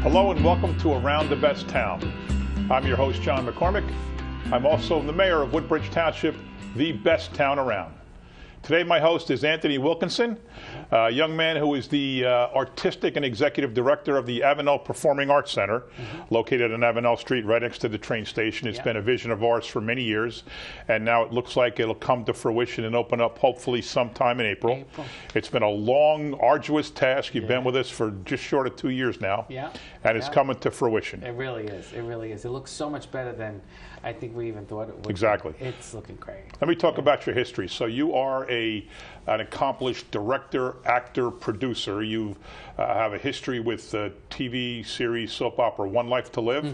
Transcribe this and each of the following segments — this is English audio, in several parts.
Hello and welcome to Around the Best Town. I'm your host, John McCormick. I'm also the mayor of Woodbridge Township, the best town around. Today my host is Anthony Wilkinson, a young man who is the artistic and executive director of the Avenel Performing Arts Center, located on Avenel Street right next to the train station. It's been a vision of ours for many years, and now it looks like it'll come to fruition and open up hopefully sometime in April. It's been a long, arduous task. You've been with us for just short of 2 years now, and it's coming to fruition. It really is. It really is. It looks so much better than I think we even thought it would. Exactly. It's looking great. Let me talk about your history. So you are an accomplished director, actor, producer. You have a history with the TV series soap opera One Life to Live.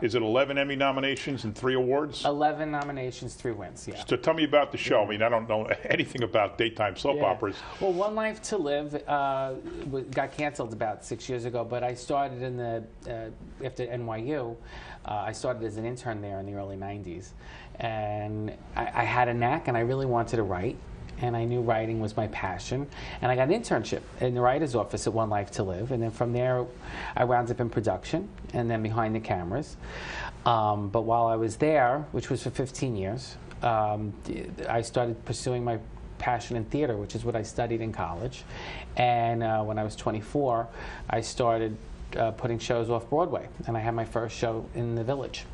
Is it 11 Emmy nominations and 3 awards? 11 nominations, 3 wins, So tell me about the show. I mean, I don't know anything about daytime soap operas. Well, One Life to Live got canceled about 6 years ago, but I started in the, after NYU, I started as an intern there in the early 90s. And I had a knack, and I really wanted to write. And I knew writing was my passion. And I got an internship in the writer's office at One Life to Live. And then from there, I wound up in production and then behind the cameras. But while I was there, which was for 15 years, I started pursuing my passion in theater, which is what I studied in college. And when I was 24, I started putting shows off Broadway. And I had my first show in the Village.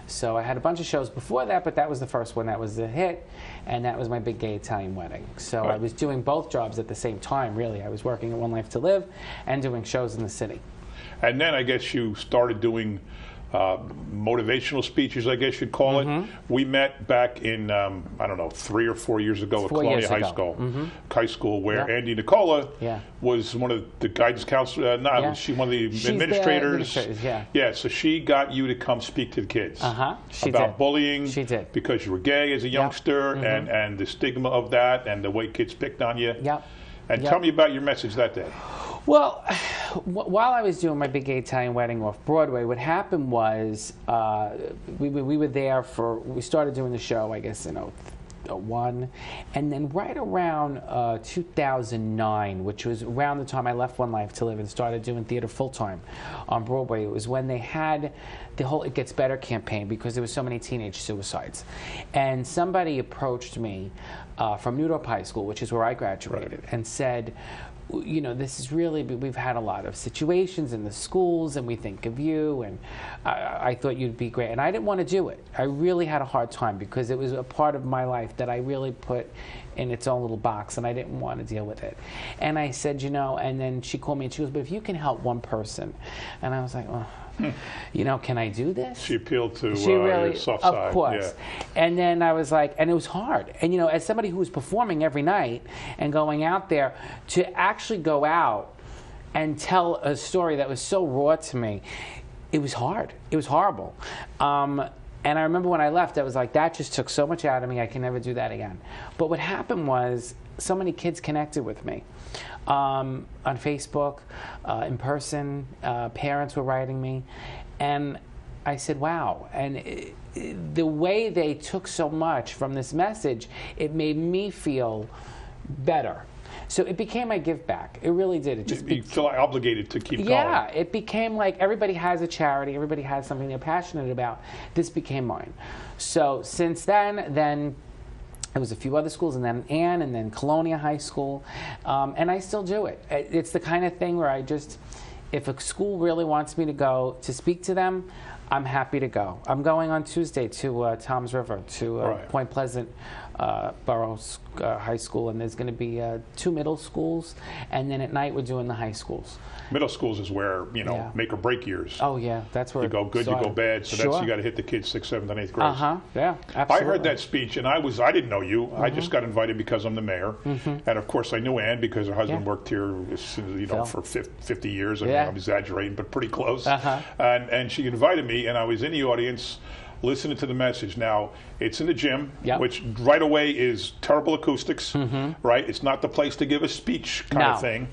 So I had a bunch of shows before that, but that was the first one that was a hit, and that was my big gay Italian wedding. So I was doing both jobs at the same time, really. I was working at One Life to Live and doing shows in the city. And then I guess you started doing motivational speeches, I guess you'd call it. We met back in, I don't know, 3 or 4 years ago at Colonia High School, where Andy Nicola was one of the guidance counselors. She's one of the administrators. So she got you to come speak to the kids about bullying. She did. Because you were gay as a youngster, and the stigma of that, and the way kids picked on you. And tell me about your message that day. Well, while I was doing my big gay Italian wedding off Broadway, what happened was we were there for, we started doing the show, I guess, in 2001. And then right around 2009, which was around the time I left One Life to Live and started doing theater full-time on Broadway, it was when they had the whole It Gets Better campaign, because there were so many teenage suicides. And somebody approached me from New Dorp High School, which is where I graduated, and said, you know, this is really, we've had a lot of situations in the schools, and we think of you, and I thought you'd be great. And I didn't want to do it. I really had a hard time, because it was a part of my life that I really put in its own little box, and I didn't want to deal with it. And I said, you know, and then she called me and she goes, but if you can help one person. And I was like, well, you know, can I do this? She appealed to your soft side. Of course. And then I was like, and it was hard. And, you know, as somebody who was performing every night and going out there, to actually go out and tell a story that was so raw to me, it was hard. It was horrible. And I remember when I left, I was like, that just took so much out of me, I can never do that again. But what happened was, so many kids connected with me. On Facebook, in person, parents were writing me, and I said, wow. And the way they took so much from this message, it made me feel better. So it became my give back. It really did. It just you feel obligated to keep going. Yeah, it became like everybody has a charity, everybody has something they're passionate about. This became mine. So since then there was a few other schools, and then Ann, and then Colonia High School, and I still do it. It's the kind of thing where I just, if a school really wants me to go to speak to them, I'm happy to go. I'm going on Tuesday to Toms River, to Point Pleasant Borough High School, and there's going to be 2 middle schools, and then at night we're doing the high schools. Middle schools is where, you know, make or break years. Oh, yeah, that's where you go good, you go bad. So that's, you got to hit the kids 6th, 7th, and 8th grade. Yeah, absolutely. I heard that speech, and I didn't know you. I just got invited because I'm the mayor, and of course I knew Ann because her husband worked here, you know, for 50 years. I mean, I'm exaggerating, but pretty close. And she invited me, and I was in the audience listening to the message. Now, it's in the gym, which right away is terrible acoustics, right? It's not the place to give a speech kind of thing.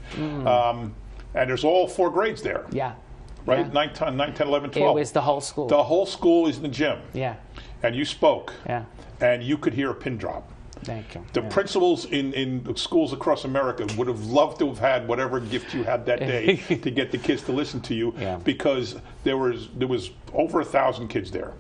And there's all 4 grades there. Right? 9, 10, 11, 12. It was the whole school. The whole school is in the gym. And you spoke. And you could hear a pin drop. Thank you. The principals in schools across America would have loved to have had whatever gift you had that day to get the kids to listen to you, because there was over 1,000 kids there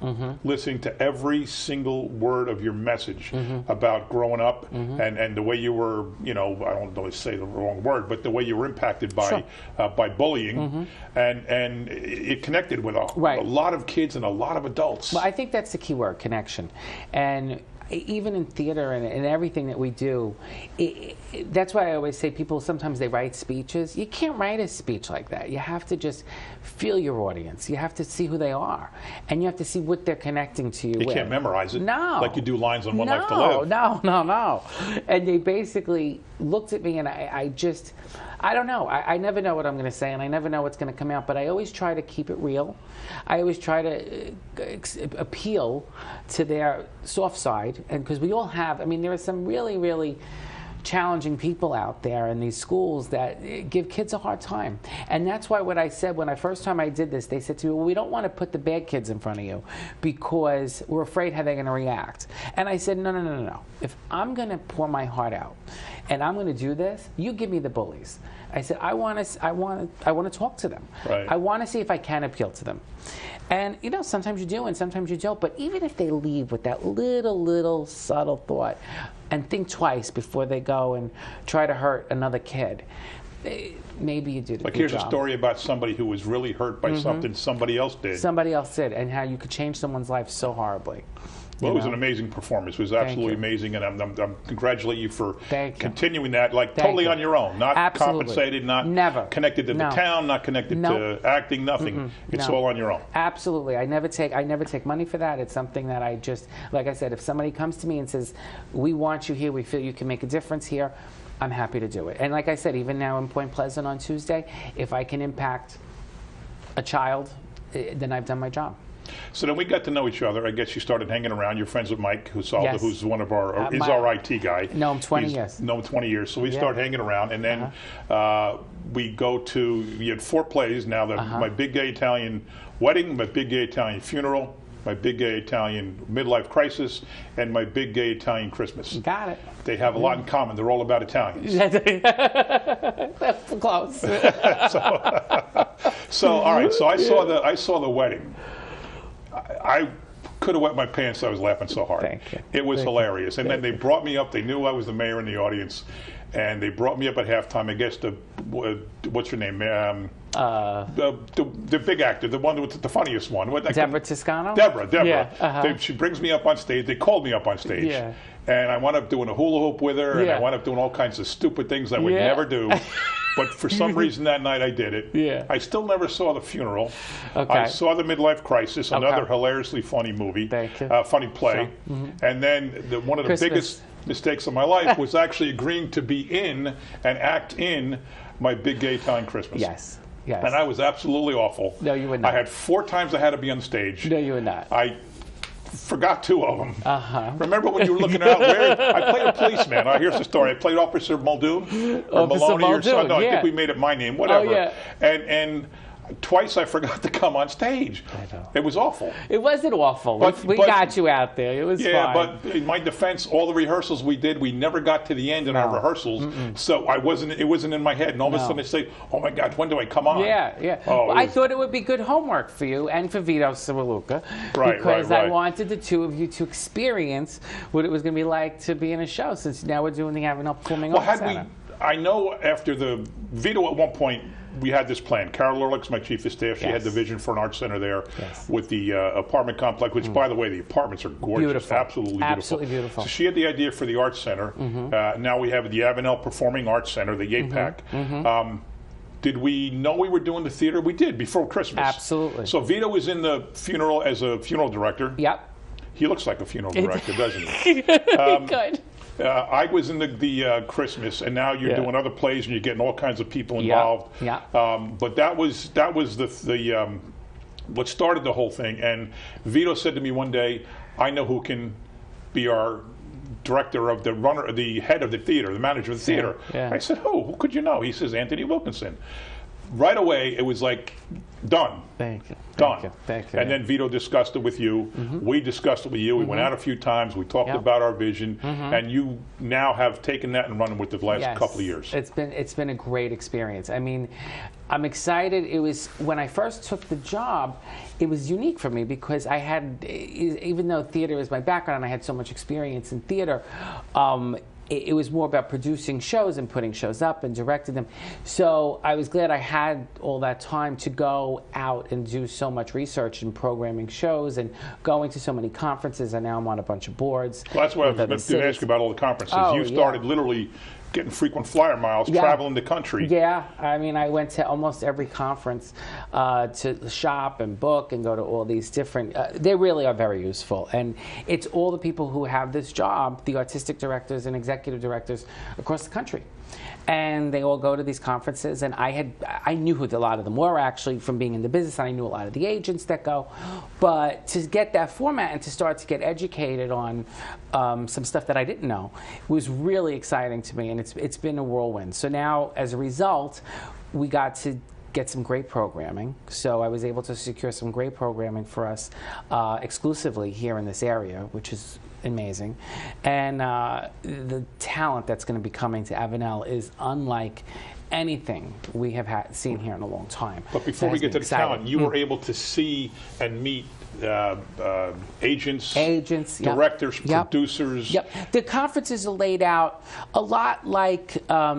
listening to every single word of your message about growing up and the way you were, I don't always say the wrong word, but the way you were impacted by bullying, and it connected with a lot of kids and a lot of adults. Well, I think that's the key word, connection. And even in theater and everything that we do, that's why I always say people, sometimes they write speeches. You can't write a speech like that. You have to just feel your audience. You have to see who they are. And you have to see what they're connecting to you with. You can't memorize it. No. Like you do lines on One Life to Live. No. And they basically looked at me, and I don't know. I never know what I'm going to say, and I never know what's going to come out, but I always try to keep it real. I always try to appeal to their soft side, and because we all have, there are some really, really challenging people out there in these schools that give kids a hard time. And that's why what I said when first time I did this, they said to me, well, we don't want to put the bad kids in front of you because we're afraid how they're going to react. And I said, no. If I'm going to pour my heart out and I'm going to do this, you give me the bullies. I said, I want to talk to them. Right. I want to see if I can appeal to them. And, sometimes you do and sometimes you don't. But even if they leave with that little subtle thought and think twice before they go and try to hurt another kid, maybe you did a good job. Here's a story about somebody who was really hurt by something somebody else did. Somebody else did, and how you could change someone's life so horribly. Well, it was an amazing performance. It was absolutely amazing, and I'm congratulate you for continuing that, totally on your own, not compensated, not connected to the town, not connected to acting, nothing. It's all on your own. Absolutely. I never take money for that. It's something that I just, like I said, if somebody comes to me and says, we want you here, we feel you can make a difference here, I'm happy to do it. And like I said, even now in Point Pleasant on Tuesday, if I can impact a child, then I've done my job. So then we got to know each other. I guess you started hanging around. You're friends with Mike, who's one of our our IT guy. No, I'm 20 years. No, 20 years. So we start hanging around, and then we go to. You had 4 plays now. My Big Gay Italian Wedding, My Big Gay Italian Funeral, My Big Gay Italian Midlife Crisis, and My Big Gay Italian Christmas. Got it. They have a lot in common. They're all about Italians. That's close. So all right. So I saw the wedding. I could have wet my pants. I was laughing so hard. Thank you. It was hilarious. And then they brought me up. They knew I was the mayor in the audience, and they brought me up at halftime. I guess what's her name? The big actor, the one with the funniest one. Deborah Toscano. Deborah. Yeah. She brings me up on stage. They called me up on stage. Yeah. And I wound up doing a hula hoop with her, and I wound up doing all kinds of stupid things I would never do. But for some reason that night I did it. Yeah. I still never saw the funeral. Okay. I saw the Midlife Crisis, another hilariously funny movie, funny play. And then one of the biggest mistakes of my life was actually agreeing to be in and act in My Big Gay Italian Christmas. Yes. And I was absolutely awful. No, you were not. I had 4 times I had to be on stage. No, you were not. I forgot 2 of them. Remember when you were looking out? I played a policeman. Here's the story. I played Officer Muldoon or Maloney or something. No, I think we made it my name. Whatever. Oh, yeah. And twice I forgot to come on stage. I know. It was awful. It wasn't awful. We got you out there. It was fine. Yeah, but in my defense, all the rehearsals we did, we never got to the end in our rehearsals. So it wasn't in my head. And all of a sudden I say, oh my God, when do I come on? Yeah. Oh, I thought it would be good homework for you and for Vito Civaluca. Because I wanted the 2 of you to experience what it was going to be like to be in a show, since now we're doing the Avenel Performing Arts Center. I know after the Vito at one point, we had this plan. Carol Ehrlich's my chief of staff. She had the vision for an art center there with the apartment complex, which, by the way, the apartments are gorgeous. Beautiful. Absolutely beautiful. Absolutely beautiful. So she had the idea for the art center. Now we have the Avenel Performing Arts Center, the YAPAC. Did we know we were doing the theater? We did, before Christmas. Absolutely. So Vito was in the funeral as a funeral director. Yep. He looks like a funeral director, doesn't he? Good. I was in the Christmas, and now you're doing other plays, and you're getting all kinds of people involved. Yeah. But that was the what started the whole thing. And Vito said to me one day, "I know who can be our director of the head of the theater, the manager of the theater." Yeah. I said, "Who? Who could you know?" He says, "Anthony Wilkinson." right away, it was like, done. Thank you. Done. Thank you. Thank you. And then Vito discussed it with you. We discussed it with you. We went out a few times. We talked about our vision. And you now have taken that and run with it the last couple of years. It's been a great experience. I mean, I'm excited. It was, when I first took the job, it was unique for me because I had, even though theater is my background and I had so much experience in theater, it was more about producing shows and putting shows up and directing them. So I was glad I had all that time to go out and do so much research and programming shows and going to so many conferences. And now I'm on a bunch of boards. Well, that's what I was going to ask you about all the conferences. Oh, you started literally getting frequent flyer miles, traveling the country. Yeah, I mean, I went to almost every conference to shop and book and go to all these different, they really are very useful. And it's all the people who have this job, the artistic directors and executive directors across the country. And they all go to these conferences, and I knew who a lot of them were actually from being in the business, and I knew a lot of the agents that go. But to get that format and to start to get educated on some stuff that I didn't know was really exciting to me, and it's been a whirlwind. So now, as a result, we got to get some great programming. So I was able to secure some great programming for us exclusively here in this area, which is amazing. And the talent that's going to be coming to Avenel is unlike anything we have seen here in a long time. But before we get to the talent, you were able to see and meet agents, directors, producers. The conferences are laid out a lot like, I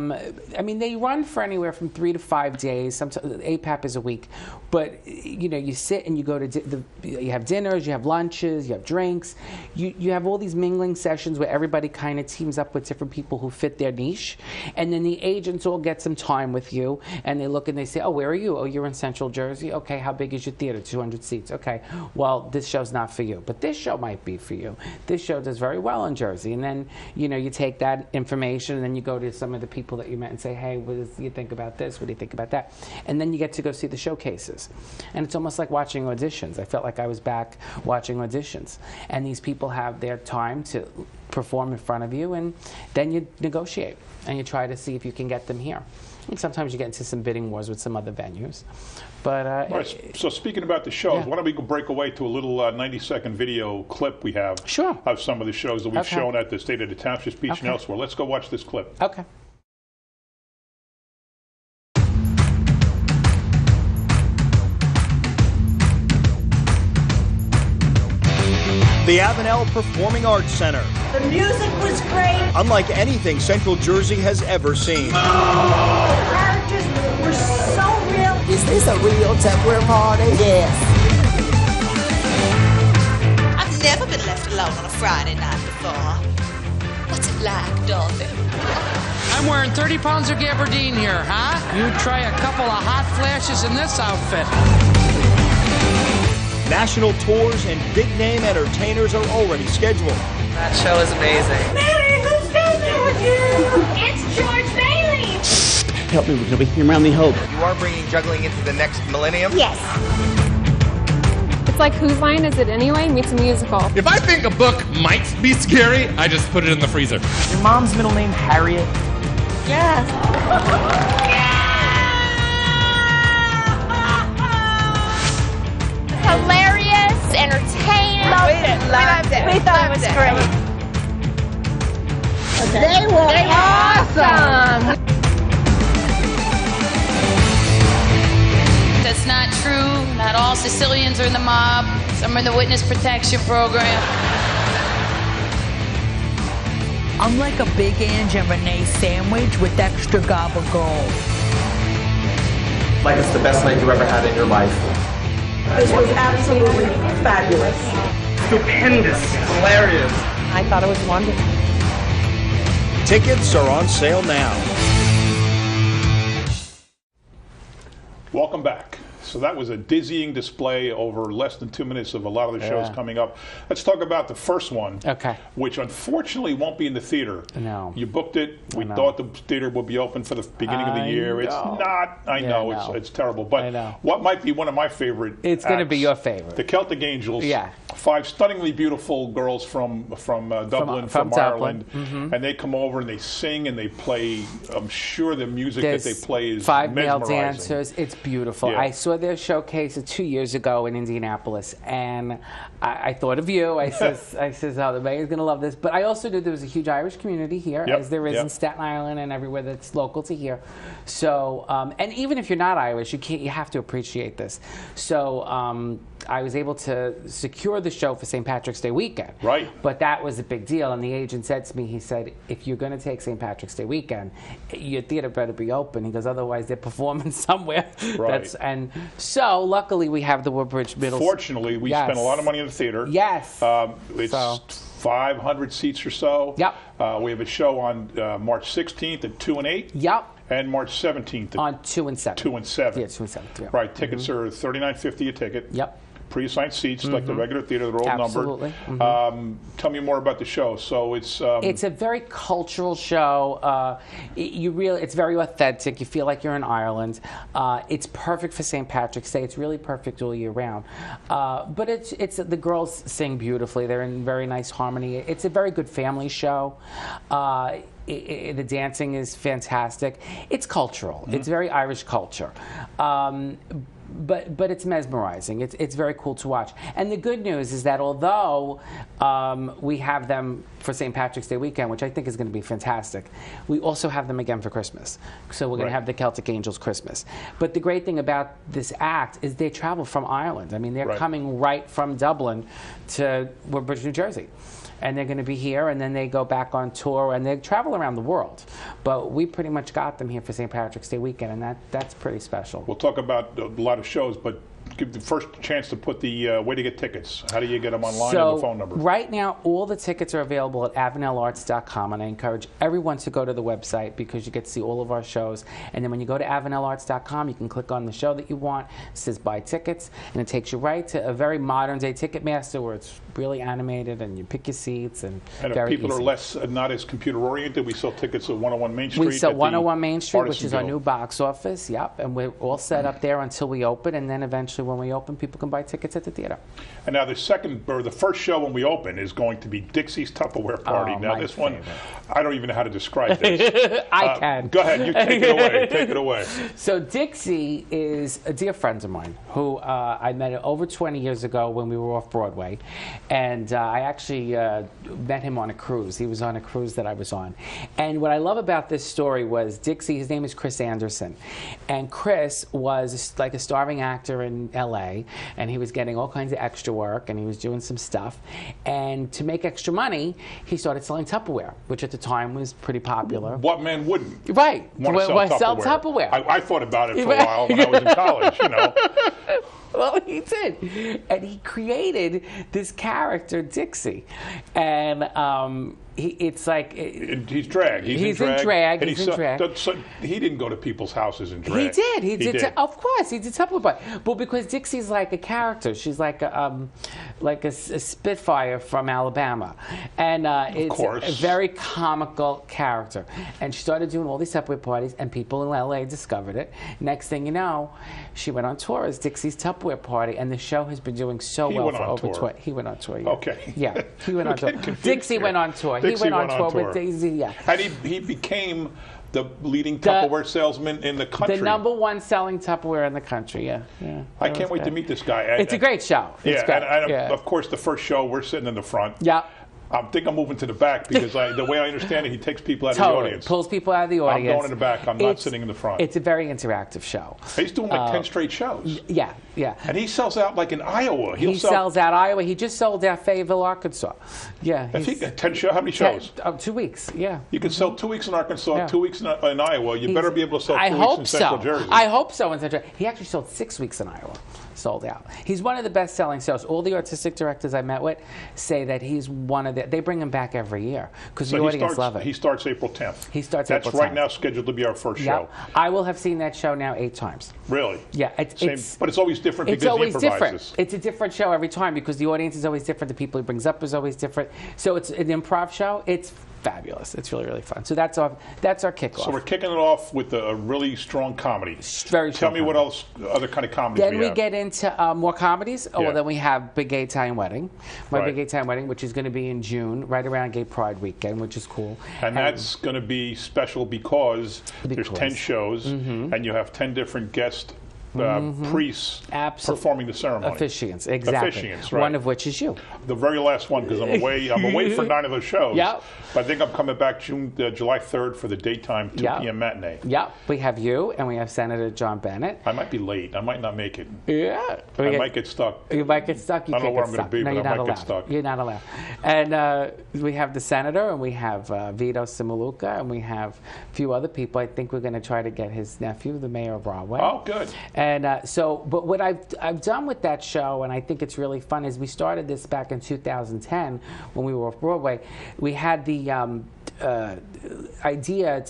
mean, they run for anywhere from 3 to 5 days. Sometimes APAP is a week, but you know, you sit and you go to you have dinners, you have lunches, you have drinks, you have all these mingling sessions where everybody kind of teams up with different people who fit their niche, and then the agents all get some time with you, and they look and they say, oh, where are you? Oh, you're in Central Jersey. Okay, how big is your theater? 200 seats. Okay, well, this show's not for you, but this show might be for you. This show does very well in Jersey. And then, you know, you take that information and then you go to some of the people that you met and say, hey, what do you think about this? What do you think about that? And then you get to go see the showcases. And it's almost like watching auditions. I felt like I was back watching auditions. And these people have their time to perform in front of you, and then you negotiate and you try to see if you can get them here. And sometimes you get into some bidding wars with some other venues. But right, so speaking about the shows, why don't we go break away to a little 90-second video clip we have of some of the shows that we've shown at the State of the Township speech and elsewhere. Let's go watch this clip. Okay. The Avenel Performing Arts Center. The music was great. Unlike anything Central Jersey has ever seen. The characters were so real. Is this a real Tupperware party? Yes. I've never been left alone on a Friday night before. What's it like, Dorothy? I'm wearing 30 pounds of gabardine here, huh? You try a couple of hot flashes in this outfit. National tours and big-name entertainers are already scheduled. That show is amazing. Mary, who's down there with you? It's George Bailey. Help me, we're going to be here around the hope. You are bringing juggling into the next millennium? Yes. It's like Whose Line Is It Anyway meets a musical. If I think a book might be scary, I just put it in the freezer. Your mom's middle name Harriet? Yes. Hilarious, entertaining. Loved it. We thought it was great. They were awesome. That's not true. Not all Sicilians are in the mob. Some are in the witness protection program. I'm like a Big Ange and Renee sandwich with extra gabagool. Like it's the best night you ever had in your life. This was absolutely fabulous. Stupendous. Hilarious. I thought it was wonderful. Tickets are on sale now. Welcome back. So that was a dizzying display over less than 2 minutes of a lot of the shows coming up. Let's talk about the first one, which unfortunately won't be in the theater. No. You booked it. We thought the theater would be open for the beginning of the year. It's not. I know. It's terrible. But what might be one of my favorite It's going to be your favorite. The Celtic Angels. Yeah. 5 stunningly beautiful girls from Dublin, from Ireland. And they come over and they sing and they play. I'm sure the music that they play is 5 male mesmerizing. dancers. It's beautiful. Yeah. I saw their showcase 2 years ago in Indianapolis, and I thought of you. I says, oh, the mayor's going to love this. But I also knew there was a huge Irish community here, as there is in Staten Island and everywhere that's local to here. So, and even if you're not Irish, you have to appreciate this. So I was able to secure the show for St. Patrick's Day weekend. Right. But that was a big deal, and the agent said to me, he said, if you're going to take St. Patrick's Day weekend, your theater better be open. He goes, otherwise they're performing somewhere. Right. And so, luckily, we have the Woodbridge Middle. Fortunately, we spent a lot of money in the theater. Yes. It's 500 seats or so. Yep. We have a show on March 16th at 2 and 8. Yep. And March 17th on 2 and 7. 2 and 7. Yeah, 2 and 7. Yeah. Right. Tickets are $39.50 a ticket. Yep. Pre-assigned seats like the regular theater. They're all Absolutely. numbered. Tell me more about the show. So it's a very cultural show. It's very authentic. You feel like you're in Ireland. It's perfect for St. Patrick's Day. It's really perfect all year round. But it's the girls sing beautifully. They're in very nice harmony. It's a very good family show. The dancing is fantastic. It's cultural. It's very Irish culture. But it's mesmerizing. It's very cool to watch. And the good news is that although we have them for St. Patrick's Day weekend, which I think is going to be fantastic, we also have them again for Christmas. So we're going to have the Celtic Angels Christmas. But the great thing about this act is they travel from Ireland. I mean, they're coming right from Dublin to Woodbridge, New Jersey. And they're going to be here, and then they go back on tour, and they travel around the world. But we pretty much got them here for St. Patrick's Day weekend, and that's pretty special. We'll talk about a lot of shows, but give the first chance to put the way to get tickets. How do you get them online and the phone number? Right now, all the tickets are available at avenelarts.com, and I encourage everyone to go to the website because you get to see all of our shows. And then when you go to avenelarts.com, you can click on the show that you want. It says buy tickets, and it takes you right to a very modern-day Ticketmaster where it's really animated, and you pick your seats, and if people are not as computer-oriented, we sell tickets at 101 Main Street. We sell 101 Main Street, which is our new box office, and we're all set up there until we open, and then eventually when we open, people can buy tickets at the theater. And now the first show when we open is going to be Dixie's Tupperware Party. Now this one, I don't even know how to describe this. I can. Go ahead, you take it away. Take it away. So Dixie is a dear friend of mine who I met over 20 years ago when we were off Broadway. And I actually met him on a cruise. He was on a cruise that I was on. And what I love about this story was Dixie, his name is Chris Anderson. And Chris was like a starving actor in LA, and he was getting all kinds of extra work, and he was doing some stuff. And to make extra money, he started selling Tupperware, which at the time was pretty popular. What man wouldn't? Right. Want to sell Tupperware. I thought about it for a while when I was in college, you know. Well, he did. And he created this character, Dixie. And it's like... he's drag. He's in drag. So he didn't go to people's houses in drag. He did. Of course, he did Tupperware. But because Dixie's like a character. She's like a Spitfire from Alabama. And it's a very comical character. And she started doing all these Tupperware parties, and people in LA discovered it. Next thing you know, she went on tour as Dixie's Tupperware Party, and the show has been doing so well for over 20. He went on tour. Yeah. Okay. Yeah, he went on tour. Dixie went on tour. He went on tour with Daisy. Yeah. And he became the leading Tupperware salesman in the country. The #1 selling Tupperware in the country. Yeah. I can't wait to meet this guy. It's a great show. It's great. And of course, the first show we're sitting in the front. Yeah. I think I'm moving to the back because the way I understand it, he takes people out of the audience. Pulls people out of the audience. I'm going in the back. I'm not sitting in the front. It's a very interactive show. He's doing like 10 straight shows. Yeah. And he sells out like in Iowa. He sells out Iowa. He just sold out Fayetteville, Arkansas. Yeah. 10 shows? How many shows? 2 weeks. Yeah. You can sell 2 weeks in Arkansas, 2 weeks in Iowa. You better be able to sell 2 weeks in Central Jersey. I hope so in Central. He actually sold 6 weeks in Iowa. sold out. He's one of the best-selling shows. All the artistic directors I met with say that he's one of the. They bring him back every year because the audience love it. He starts April 10th. He starts That's April 10th. right now scheduled to be our first show. I will have seen that show now 8 times. Really? Yeah. But it's always different because it's always he improvises. Different. It's a different show every time because the audience is always different. The people he brings up is always different. So it's an improv show. It's fabulous. It's really, really fun. So that's our kickoff. So we're kicking it off with a really strong comedy. Very strong. Tell me what else, other kind of comedies then we have. get into more comedies. Oh, Yeah. well, then we have Big Gay Italian Wedding. My Right. Big Gay Italian Wedding, which is going to be in June, right around Gay Pride weekend, which is cool. And that's going to be special because there's 10 shows and you have 10 different guest priests performing the ceremony. Officiants, exactly. Officiants, right. One of which is you. The very last one, because I'm away for 9 of those shows. Yep. But I think I'm coming back July 3rd for the daytime 2 p.m. matinee. Yep. We have you, and we have Senator John Bennett. I might be late. I might not make it. Yeah. I might get stuck. You might get stuck. You I don't know can't where get I'm going to be, stuck. No, but you're I not might allowed. get stuck. You're not allowed. And we have the Senator, and we have Vito Simaluca, and we have a few other people. I think we're going to try to get his nephew, the mayor of Broadway. Oh, good. And but what I've done with that show, and I think it's really fun, is we started this back in 2010 when we were off Broadway. We had the idea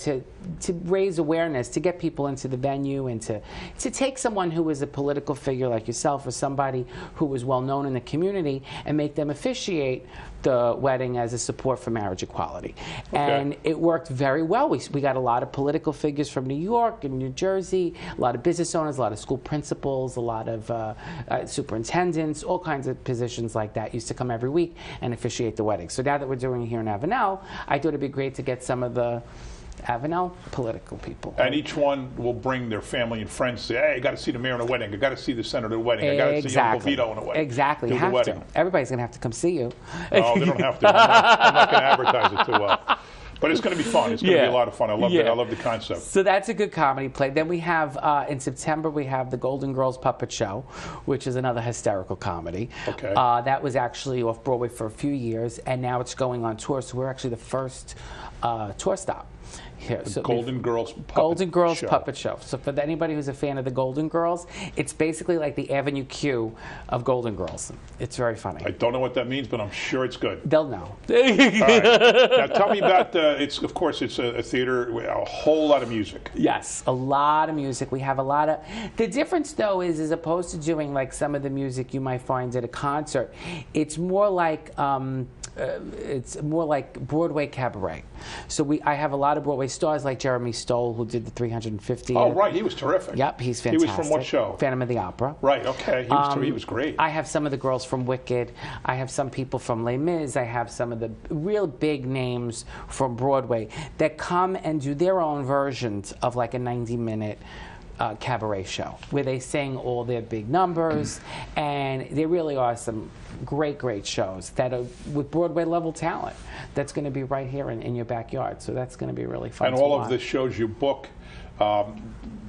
to raise awareness, to get people into the venue, and to take someone who is a political figure like yourself or somebody who was well known in the community and make them officiate the wedding as a support for marriage equality. Okay. And it worked very well. We got a lot of political figures from New York and New Jersey, a lot of business owners, a lot of school principals, a lot of superintendents, all kinds of positions like that used to come every week and officiate the wedding. So now that we're doing it here in Avenel, I thought it'd be great to get some of the Avenel political people. And each one will bring their family and friends, say, hey, I got to see the mayor in a wedding. I got to see the senator in a wedding. I got to see Uncle Vito in a wedding. Exactly. Do the wedding. Everybody's going to have to come see you. No, they don't have to. I'm not going to advertise it too well. But it's going to be fun. It's going to be a lot of fun. I love it. I love the concept. So that's a good comedy play. Then we have, in September, we have the Golden Girls Puppet Show, which is another hysterical comedy. Okay. That was actually off Broadway for a few years, and now it's going on tour. So we're actually the first tour stop. Here. The Golden Girls Puppet Show. So for anybody who's a fan of the Golden Girls, it's basically like the Avenue Q of Golden Girls. It's very funny. I don't know what that means, but I'm sure it's good. They'll know. All right. Now tell me about, it's a theater, a whole lot of music. Yes, a lot of music. We have a lot of, the difference though is as opposed to doing like some of the music you might find at a concert, it's more like Broadway cabaret. So I have a lot of Broadway stars like Jeremy Stoll, who did the 350. Oh, right. He was terrific. Yep, he's fantastic. He was from what show? Phantom of the Opera. Right, okay. He was great. I have some of the girls from Wicked. I have some people from Les Mis. I have some of the real big names from Broadway that come and do their own versions of like a 90-minute cabaret show where they sing all their big numbers, and there really are some great shows that are with Broadway level talent that's going to be right here in your backyard. So that's going to be really fun. And all of the shows you book,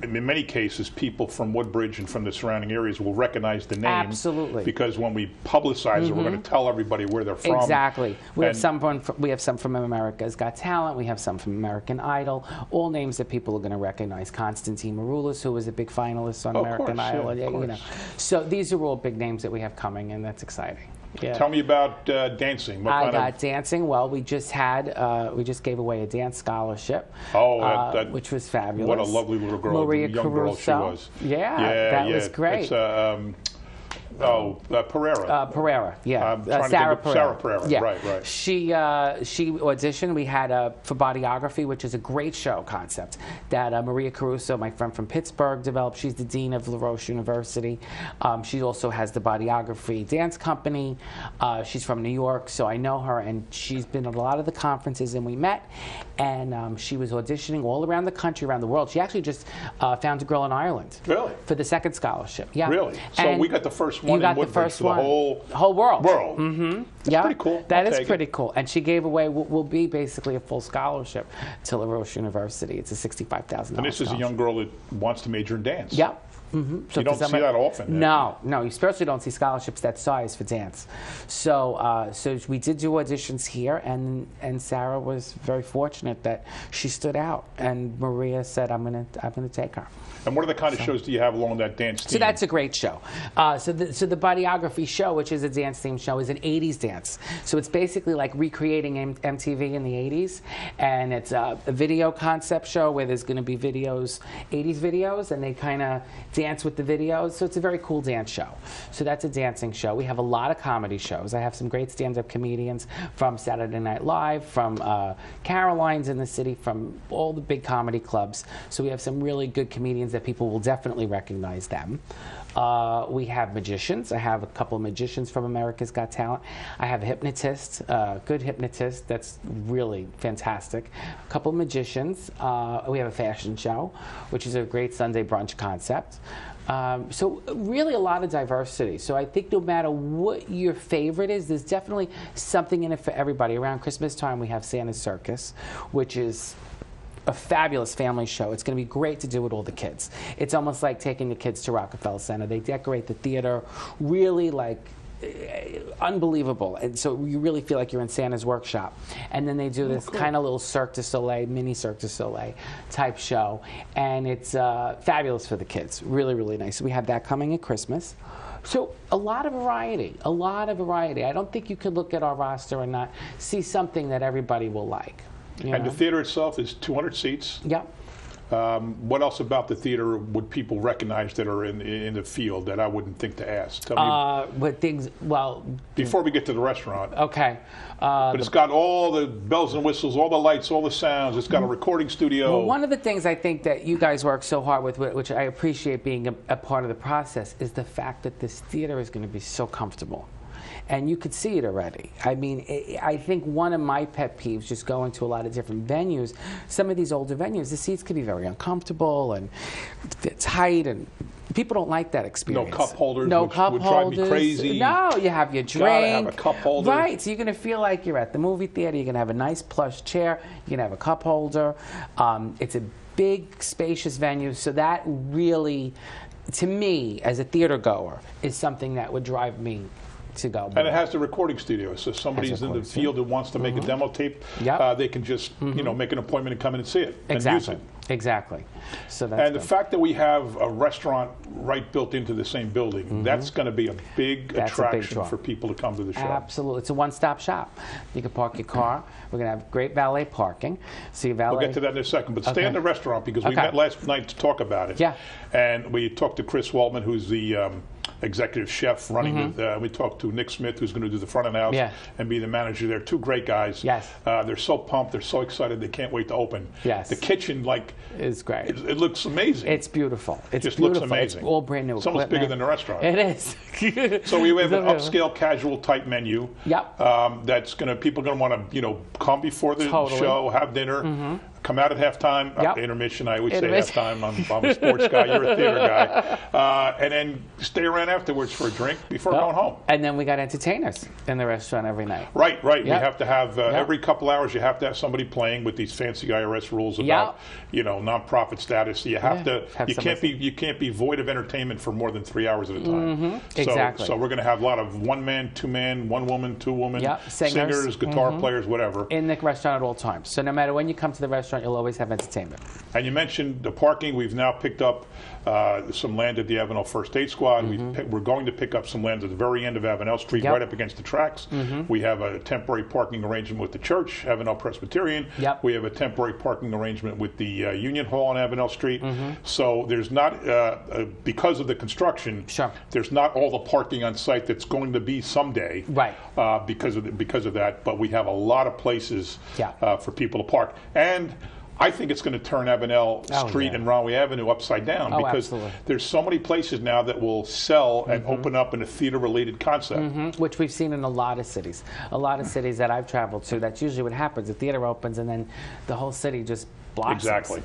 in many cases, people from Woodbridge and from the surrounding areas will recognize the name. Absolutely. Because when we publicize it, we're going to tell everybody where they're from. Exactly. We have some from America's Got Talent. We have some from American Idol. All names that people are going to recognize. Constantine Maroulis, who was a big finalist on American Idol. So these are all big names that we have coming, and that's exciting. Yeah. Tell me about dancing. Dancing. Well, we just gave away a dance scholarship. Which was fabulous. What a lovely little girl, Maria young Caruso. girl she was. That was great. It's Pereira, yeah. Sarah Pereira. Yeah. Right. She auditioned. We had for Bodyography, which is a great show concept that Maria Caruso, my friend from Pittsburgh, developed. She's the dean of La Roche University. She also has the Bodyography dance company. She's from New York, so I know her, and she's been at a lot of the conferences, and we met, and she was auditioning all around the country, around the world. She actually just found a girl in Ireland. Really? For the second scholarship. Yeah. Really? So we got the first one one You in got the Woodbridge first for the one. whole world. Mm-hmm. That's pretty cool. That is pretty cool. And she gave away what will be basically a full scholarship to LaRoche University. It's a $65,000. And this is a young girl that wants to major in dance. Yep. Mm-hmm. So you don't see that often. No, you especially don't see scholarships that size for dance. So, so we did do auditions here, and Sarah was very fortunate that she stood out, and Maria said, "I'm gonna take her." And what are the kind of shows do you have along that dance theme? So that's a great show. So the Bodyography show, which is a dance theme show, is an 80s dance. So it's basically like recreating MTV in the 80s. And it's a video concept show where there's going to be videos, 80s videos, and they kind of dance with the videos. So it's a very cool dance show. So that's a dancing show. We have a lot of comedy shows. I have some great stand-up comedians from Saturday Night Live, from Caroline's in the city, from all the big comedy clubs. So we have some really good comedians that people will definitely recognize them. We have magicians. I have a couple of magicians from America's Got Talent. I have a hypnotist, good hypnotist that's really fantastic. A couple of magicians. We have a fashion show, which is a great Sunday brunch concept. So really a lot of diversity. So I think no matter what your favorite is, there's definitely something in it for everybody. Around Christmas time, we have Santa's Circus, which is a fabulous family show. It's going to be great to do with all the kids. It's almost like taking the kids to Rockefeller Center. They decorate the theater really like unbelievable, and so you really feel like you're in Santa's workshop. And then they do this kind of little Cirque du Soleil, mini Cirque du Soleil type show, and it's fabulous for the kids. Really, really nice. So we have that coming at Christmas. So a lot of variety, a lot of variety. I don't think you could look at our roster and not see something that everybody will like. And the theater itself is 200 seats. Yep. What else about the theater would people recognize that are in the field that I wouldn't think to ask? Tell me. What things? Well, before we get to the restaurant. Okay. But it's got all the bells and whistles, all the lights, all the sounds. It's got a recording studio. Well, one of the things I think that you guys work so hard with, which I appreciate being a part of the process, is the fact that this theater is going to be so comfortable. And you could see it already. I mean, I think one of my pet peeves, just going to a lot of different venues, some of these older venues, the seats can be very uncomfortable and tight, and people don't like that experience. No cup holders, no which cup would holders. drive me crazy. No, you have your drink. Gotta have a cup holder. Right, so you're going to feel like you're at the movie theater. You're going to have a nice plush chair. You're going to have a cup holder. It's a big, spacious venue, so that really, to me, as a theater goer, is something that would drive me to go. And it has the recording studio, so if somebody's in the field that wants to make a demo tape, they can just make an appointment and come in and see it and use it. Exactly. So that's and the fact that we have a restaurant right built into the same building, that's going to be a big attraction for people to come to the show. Absolutely. It's a one-stop shop. You can park your car. We're going to have great valet parking. So your valet. We'll get to that in a second, but stay in the restaurant because we met last night to talk about it. Yeah. And we talked to Chris Waltman, who's the executive chef running we talked to Nick Smith, who's going to do the front of the house and be the manager there. Two great guys. Yes. They're so pumped. They're so excited. They can't wait to open. Yes. The kitchen, is great. It looks amazing. It's beautiful. It just looks amazing. It's all brand new. It's almost bigger than the restaurant. It is. So we have an upscale, casual type menu. Yep. That's people are going to want to come before the show, have dinner. Come out at halftime, intermission. I always say halftime. I'm a sports guy. You're a theater guy. And then stay around afterwards for a drink before going home. And then we got entertainers in the restaurant every night. Right. We have to have every couple hours. You have to have somebody playing with these fancy IRS rules about nonprofit status. You have to. You can't be void of entertainment for more than 3 hours at a time. Exactly. So we're going to have a lot of one man, two man, one woman, two woman, singers, guitar players, whatever. In the restaurant at all times. So no matter when you come to the restaurant, you'll always have entertainment. And you mentioned the parking. We've now picked up some land at the Avenel First Aid Squad. We're going to pick up some land at the very end of Avenel Street, right up against the tracks. We have a temporary parking arrangement with the church, Avenel Presbyterian. We have a temporary parking arrangement with the Union Hall on Avenel Street. So there's not, because of the construction, there's not all the parking on site that's going to be someday. Because of that. But we have a lot of places for people to park. And I think it's going to turn Avenel Street and Rahway Avenue upside down because there's so many places now that will sell and open up in a theater-related concept. Which we've seen in a lot of cities. A lot of cities that I've traveled to, that's usually what happens. The theater opens and then the whole city just blossoms. Exactly.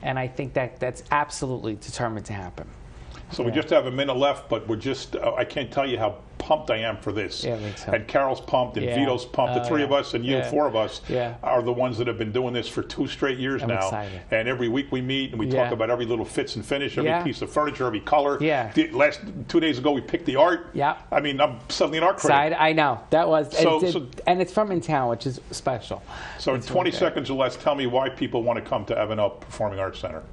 And I think that's absolutely determined to happen. So we just have a minute left, but we're just, I can't tell you how pumped I am for this. Yeah, me too. And Carol's pumped, and Vito's pumped. The three of us and you, 4 of us, are the ones that have been doing this for 2 straight years now. Excited. And every week we meet and we talk about every little fits and finish, every piece of furniture, every color. Yeah. Last 2 days ago we picked the art. Yeah. I mean, I'm suddenly an art critic. I know. That was, So, and it's from in town, which is special. So in 20 seconds or less, tell me why people want to come to Avenel Performing Arts Center.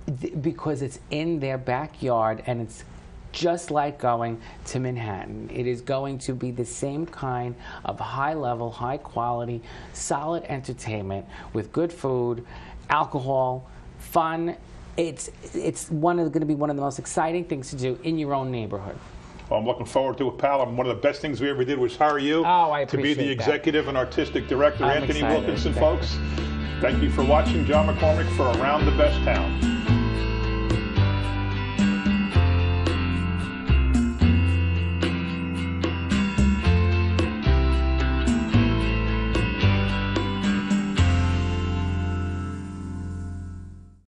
Because it's in their backyard, and it's just like going to Manhattan. It is going to be the same kind of high level, high quality, solid entertainment with good food, alcohol, fun. It's going to be one of the most exciting things to do in your own neighborhood. Well, I'm looking forward to it, pal. One of the best things we ever did was hire you to be the executive and artistic director. I'm Anthony excited. Wilkinson, folks. Thank you for watching. John McCormick for Around the Best Town.